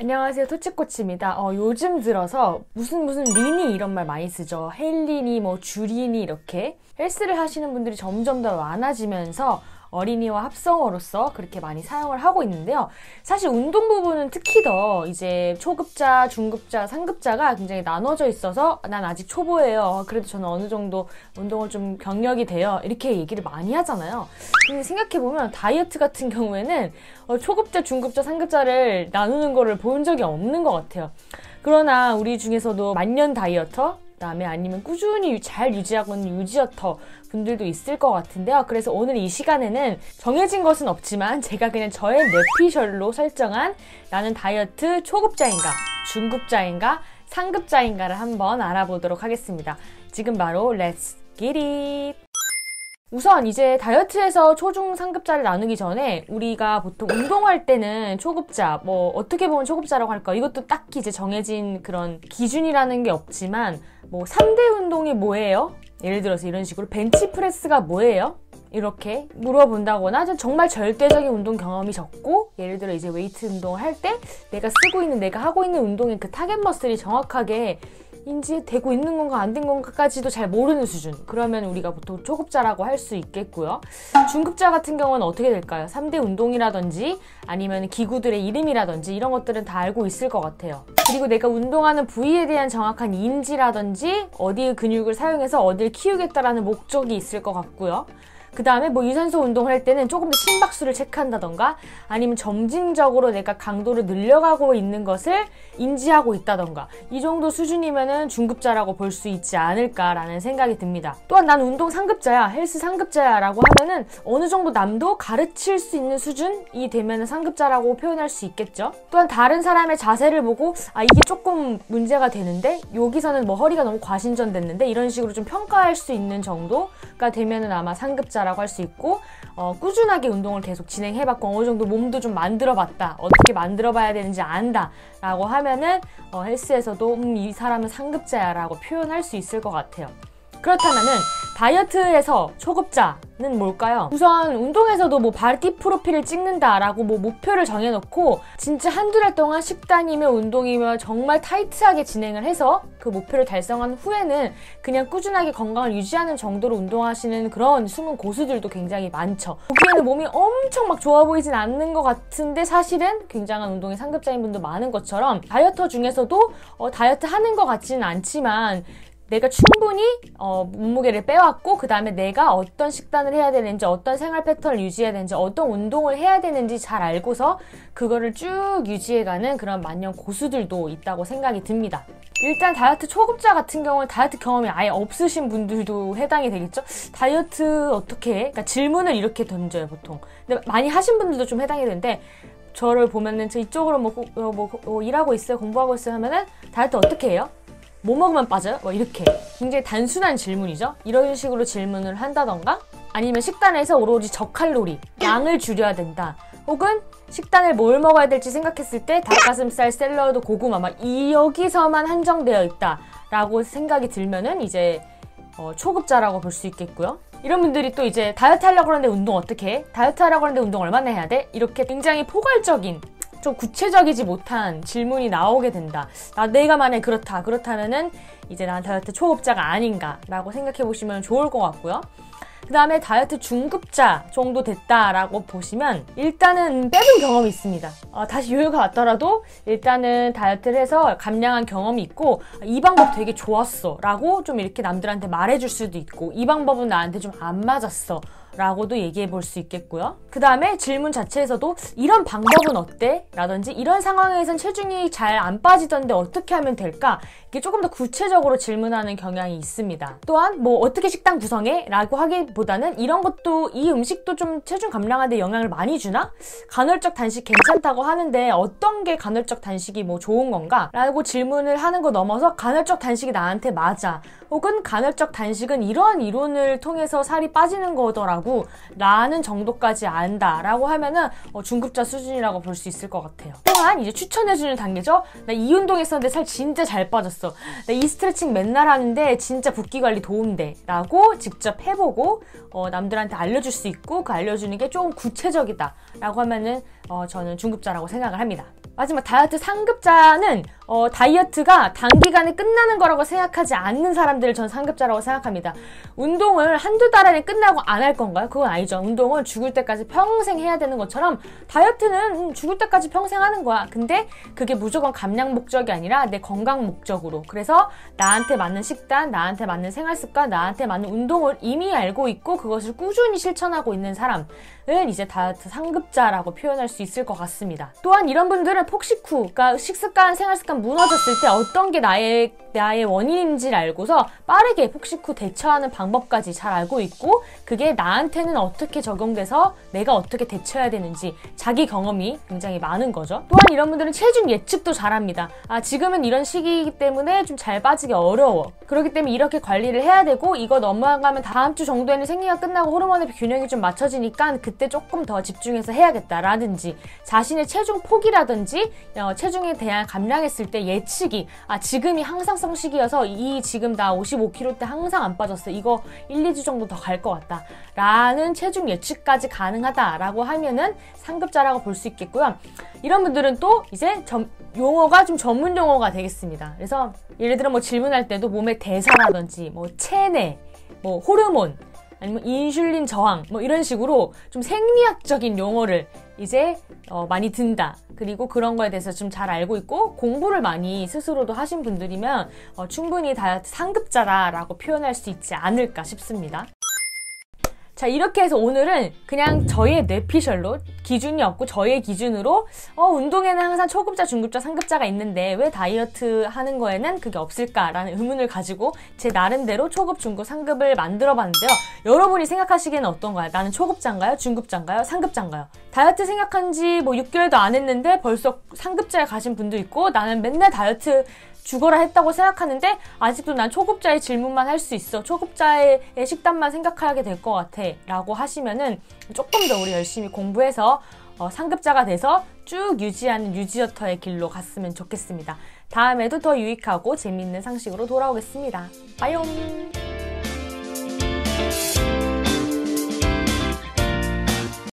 안녕하세요, 토치코치입니다. 요즘 들어서 무슨 리니 이런 말 많이 쓰죠. 헬리니, 주리니 이렇게 헬스를 하시는 분들이 점점 더 많아지면서 어린이와 합성어로서 그렇게 많이 사용을 하고 있는데요. 사실 운동 부분은 특히 더 이제 초급자, 중급자, 상급자가 굉장히 나눠져 있어서 난 아직 초보예요. 그래도 저는 어느 정도 운동을 좀 경력이 돼요. 이렇게 얘기를 많이 하잖아요. 근데 생각해보면 다이어트 같은 경우에는 초급자, 중급자, 상급자를 나누는 거를 본 적이 없는 것 같아요. 그러나 우리 중에서도 만년 다이어터, 그다음에 아니면 꾸준히 잘 유지하고 있는 유지어터 분들도 있을 것 같은데요. 그래서 오늘 이 시간에는 정해진 것은 없지만 제가 그냥 저의 뇌피셜로 설정한 나는 다이어트 초급자인가, 중급자인가, 상급자인가를 한번 알아보도록 하겠습니다. 지금 바로 Let's get it! 우선 이제 다이어트에서 초중 상급자를 나누기 전에 우리가 보통 운동할 때는 초급자, 어떻게 보면 초급자라고 할까? 이것도 딱히 이제 정해진 그런 기준이라는 게 없지만 3대 운동이 뭐예요? 예를 들어서 이런 식으로 벤치프레스가 뭐예요? 이렇게 물어본다거나 정말 절대적인 운동 경험이 적고 예를 들어 이제 웨이트 운동을 할 때 내가 하고 있는 운동의 그 타겟 머슬이 정확하게 인지되고 있는 건가 안 된 건가까지도 잘 모르는 수준. 그러면 우리가 보통 초급자라고 할 수 있겠고요. 중급자 같은 경우는 어떻게 될까요? 3대 운동이라든지 아니면 기구들의 이름이라든지 이런 것들은 다 알고 있을 것 같아요. 그리고 내가 운동하는 부위에 대한 정확한 인지라든지 어디의 근육을 사용해서 어디를 키우겠다라는 목적이 있을 것 같고요. 그 다음에 유산소 운동을 할 때는 조금 더 심박수를 체크한다던가 아니면 점진적으로 내가 강도를 늘려가고 있는 것을 인지하고 있다던가 이 정도 수준이면은 중급자라고 볼 수 있지 않을까라는 생각이 듭니다. 또한 난 운동 상급자야, 헬스 상급자야 라고 하면은 어느 정도 남도 가르칠 수 있는 수준이 되면은 상급자라고 표현할 수 있겠죠. 또한 다른 사람의 자세를 보고 이게 조금 문제가 되는데 여기서는 허리가 너무 과신전됐는데 이런 식으로 좀 평가할 수 있는 정도가 되면은 아마 상급자 라고 할 수 있고 꾸준하게 운동을 계속 진행해봤고 어느 정도 몸도 좀 만들어봤다, 어떻게 만들어봐야 되는지 안다 라고 하면은 헬스에서도 이 사람은 상급자야 라고 표현할 수 있을 것 같아요. 그렇다면은 다이어트에서 초급자는 뭘까요? 우선 운동에서도 바디 프로필을 찍는다라고 목표를 정해놓고 진짜 한두 달 동안 식단이며 운동이며 정말 타이트하게 진행을 해서 그 목표를 달성한 후에는 그냥 꾸준하게 건강을 유지하는 정도로 운동하시는 그런 숨은 고수들도 굉장히 많죠. 보기에는 몸이 엄청 좋아 보이진 않는 것 같은데 사실은 굉장한 운동의 상급자인 분도 많은 것처럼 다이어터 중에서도 다이어트 하는 것 같지는 않지만 내가 충분히 몸무게를 빼왔고 그 다음에 내가 어떤 식단을 해야 되는지 어떤 생활 패턴을 유지해야 되는지 어떤 운동을 해야 되는지 잘 알고서 그거를 쭉 유지해가는 그런 만년 고수들도 있다고 생각이 듭니다. 일단 다이어트 초급자 같은 경우는 다이어트 경험이 아예 없으신 분들도 해당이 되겠죠? 다이어트 어떻게 해? 그러니까 질문을 이렇게 던져요 보통. 근데 많이 하신 분들도 좀 해당이 되는데 저를 보면은 저 이쪽으로 일하고 있어요, 공부하고 있어요 하면은 다이어트 어떻게 해요? 뭐 먹으면 빠져요? 이렇게 굉장히 단순한 질문이죠. 이런 식으로 질문을 한다던가 아니면 식단에서 오로지 저칼로리 양을 줄여야 된다 혹은 식단을 뭘 먹어야 될지 생각했을 때 닭가슴살, 샐러드, 고구마 여기서만 한정되어 있다 라고 생각이 들면은 이제 초급자라고 볼 수 있겠고요. 이런 분들이 또 이제 다이어트 하려고 하는데 운동 어떻게 해? 다이어트 하려고 하는데 운동 얼마나 해야 돼? 이렇게 굉장히 포괄적인 좀 구체적이지 못한 질문이 나오게 된다. 내가 만약에 그렇다면은 이제 난 다이어트 초급자가 아닌가 라고 생각해 보시면 좋을 것 같고요. 그 다음에 다이어트 중급자 정도 됐다라고 보시면 일단은 빼본 경험이 있습니다. 다시 요요가 왔더라도 일단은 다이어트를 해서 감량한 경험이 있고 이 방법 되게 좋았어 라고 좀 이렇게 남들한테 말해줄 수도 있고 이 방법은 나한테 좀 안 맞았어 라고도 얘기해 볼 수 있겠고요. 그 다음에 질문 자체에서도 이런 방법은 어때? 라든지 이런 상황에선 체중이 잘 안 빠지던데 어떻게 하면 될까? 이게 조금 더 구체적으로 질문하는 경향이 있습니다. 또한 어떻게 식단 구성해? 라고 하기보다는 이런 것도 이 음식도 좀 체중 감량하는 데 영향을 많이 주나? 간헐적 단식 괜찮다고 하는데 어떤 게 간헐적 단식이 좋은 건가? 라고 질문을 하는 거 넘어서 간헐적 단식이 나한테 맞아. 혹은 간헐적 단식은 이러한 이론을 통해서 살이 빠지는 거더라고 가구 라는 정도까지 안다라고 하면은 중급자 수준이라고 볼 수 있을 것 같아요. 또한 이제 추천해주는 단계죠. 나 이 운동 했었는데 살 진짜 잘 빠졌어. 나 이 스트레칭 맨날 하는데 진짜 붓기 관리 도움돼 라고 직접 해보고 남들한테 알려줄 수 있고 그 알려주는 게 좀 구체적이다 라고 하면은 저는 중급자라고 생각을 합니다. 마지막 다이어트 상급자는 다이어트가 단기간에 끝나는 거라고 생각하지 않는 사람들을 전 상급자라고 생각합니다. 운동을 한두 달 안에 끝나고 안 할 건가요? 그건 아니죠. 운동을 죽을 때까지 평생 해야 되는 것처럼 다이어트는 죽을 때까지 평생 하는 거야. 근데 그게 무조건 감량 목적이 아니라 내 건강 목적으로. 그래서 나한테 맞는 식단, 나한테 맞는 생활 습관, 나한테 맞는 운동을 이미 알고 있고 그것을 꾸준히 실천하고 있는 사람을 이제 다이어트 상급자라고 표현할 수 있을 것 같습니다. 또한 이런 분들은 폭식 후, 그러니까 식습관, 생활습관 무너졌을 때 어떤 게 나의 원인인지를 알고서 빠르게 폭식 후 대처하는 방법까지 잘 알고 있고 그게 나한테는 어떻게 적용돼서 내가 어떻게 대처해야 되는지 자기 경험이 굉장히 많은 거죠. 또한 이런 분들은 체중 예측도 잘합니다. 지금은 이런 시기이기 때문에 좀 잘 빠지기 어려워. 그렇기 때문에 이렇게 관리를 해야 되고 이거 넘어가면 다음 주 정도에는 생리가 끝나고 호르몬의 균형이 좀 맞춰지니까 그때 조금 더 집중해서 해야겠다라든지 자신의 체중 폭이라든지 체중에 대한 감량했을 때 예측이 지금이 항상성 시기여서 지금 나 55kg 때 항상 안 빠졌어. 이거 1, 2주 정도 더 갈 것 같다. 라는 체중 예측까지 가능하다라고 하면은 상급자라고 볼 수 있겠고요. 이런 분들은 또 이제 용어가 좀 전문 용어가 되겠습니다. 그래서 예를 들어 뭐 질문할 때도 몸의 대사라든지 뭐 체내, 뭐 호르몬 아니면 인슐린 저항 뭐 이런 식으로 좀 생리학적인 용어를 이제 많이 든다. 그리고 그런 거에 대해서 좀 잘 알고 있고 공부를 많이 스스로도 하신 분들이면 충분히 다이어트 상급자라고 표현할 수 있지 않을까 싶습니다. 자, 이렇게 해서 오늘은 그냥 저의 뇌피셜로 기준이 없고 저의 기준으로 운동에는 항상 초급자, 중급자, 상급자가 있는데 왜 다이어트 하는 거에는 그게 없을까라는 의문을 가지고 제 나름대로 초급, 중급, 상급을 만들어 봤는데요. 여러분이 생각하시기에는 어떤가요? 나는 초급자인가요? 중급자인가요? 상급자인가요? 다이어트 생각한 지 뭐 6개월도 안 했는데 벌써 상급자에 가신 분도 있고 나는 맨날 다이어트 죽어라 했다고 생각하는데 아직도 난 초급자의 질문만 할 수 있어. 초급자의 식단만 생각하게 될 것 같아. 라고 하시면은 조금 더 우리 열심히 공부해서 상급자가 돼서 쭉 유지하는 유지어터의 길로 갔으면 좋겠습니다. 다음에도 더 유익하고 재미있는 상식으로 돌아오겠습니다. 빠이옴!